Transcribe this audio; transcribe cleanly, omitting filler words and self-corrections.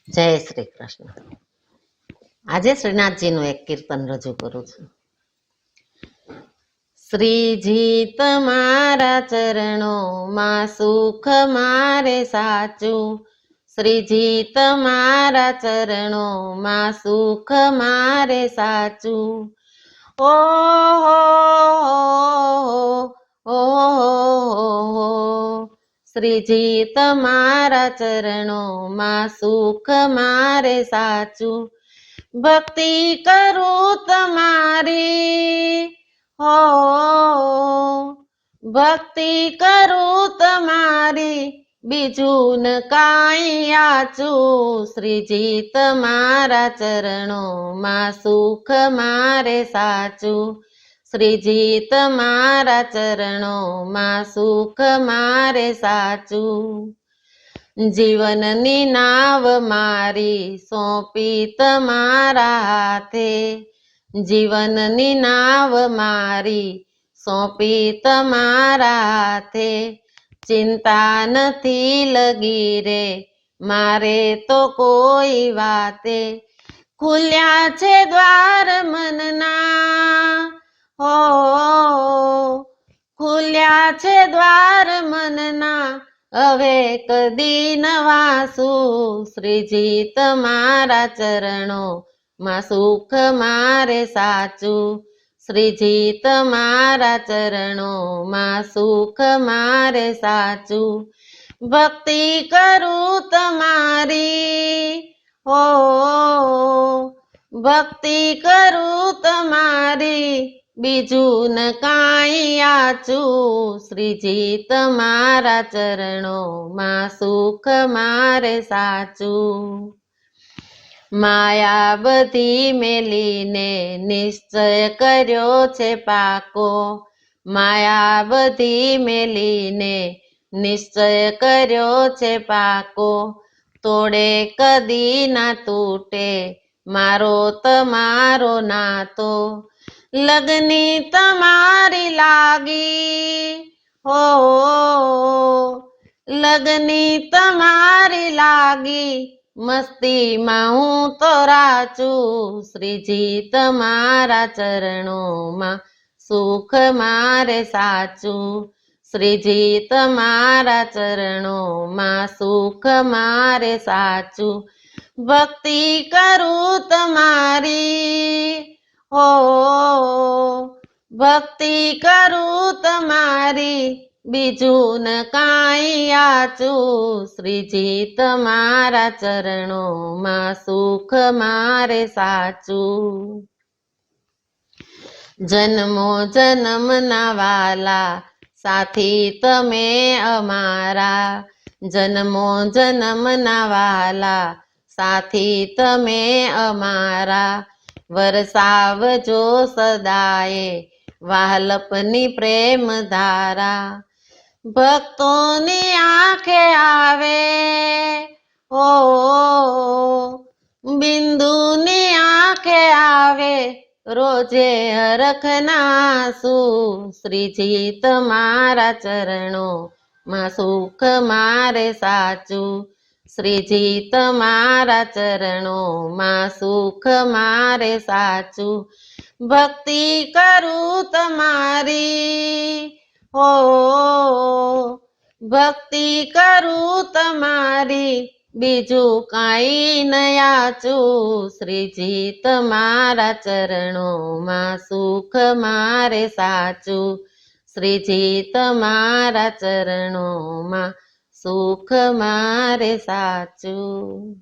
જય શ્રી કૃષ્ણ. આજે શ્રીનાથજીનું એક કીર્તન રજૂ કરું છું. શ્રીજી તમારા ચરણોમાં સુખ મારે સાચું, શ્રીજી તમારા ચરણોમાં સુખ મારે સાચું. ઓ શ્રીજી તમારા ચરણોમાં સુખ મારે સાચું. ભક્તિ કરું તમારી, હો ભક્તિ કરું તમારી, બીજું ન કાંઈ આચું. શ્રીજી તમારા ચરણોમાં સુખ મારે સાચું, શ્રીજી તમારા ચરણોમાં સુખ મારે સાચું. જીવનની નાવ મારી સોંપી તમારા હાથે, જીવનની નાવ મારી સોંપી તમારા હાથે. ચિંતા નથી લગી રે મારે તો કોઈ વાતે, ખુલ્યા છે દ્વાર મનના, હો ખુલ્યા છે દ્વાર મનના, હવે કદી ન વાસું. શ્રીજી તમારા ચરણોમાં સુખ મારે સાચું, શ્રીજી તમારા ચરણોમાં સુખ મારે સાચું. ભક્તિ કરું તમારી, હો ભક્તિ કરું તમારી, બીજું ન કાંઈ આચું. શ્રીજી તમારા ચરણોમાં સુખ મારે સાચું. માયા બધી મેલીને નિશ્ચય કર્યો છે પાકો, માયા બધી મેલીને નિશ્ચય કર્યો છે પાકો. તોડે કદી ના તૂટે મારો તમારો નાતો, લગની તમારી લાગી, હો લગની તમારી લાગી, મસ્તીમાં હું તો રાચું. શ્રીજી તમારા ચરણોમાં સુખ મારે સાચું, શ્રીજી તમારા ચરણોમાં સુખ મારે સાચું. ભક્તિ કરું તમારી, હો ભક્તિ કરું તમારી, બીજું ન કાંઈ આચું. શ્રીજી તમારા ચરણોમાં સુખ મારે સાચું. જન્મો જન્મના વાલા સાથી તમે અમારા, જન્મો જન્મના વાલા સાથી તમે અમારા. વરસાવજો સદાયે વાલપની પ્રેમ ધારા, ભક્તોની આંખે આવે, હો બિંદુની આંખે આવે, રોજે હરખના આંસુ. શ્રીજી તમારા ચરણોમાં સુખ મારે સાચું, શ્રીજી તમારા ચરણોમાં સુખ મારે સાચું. ભક્તિ કરું તમારી, હો ભક્તિ કરું તમારી, બીજું કાંઈ ન આચું. શ્રીજી તમારા ચરણોમાં સુખ મારે સાચું, શ્રીજી તમારા ચરણોમાં સુખ મારે સાચું.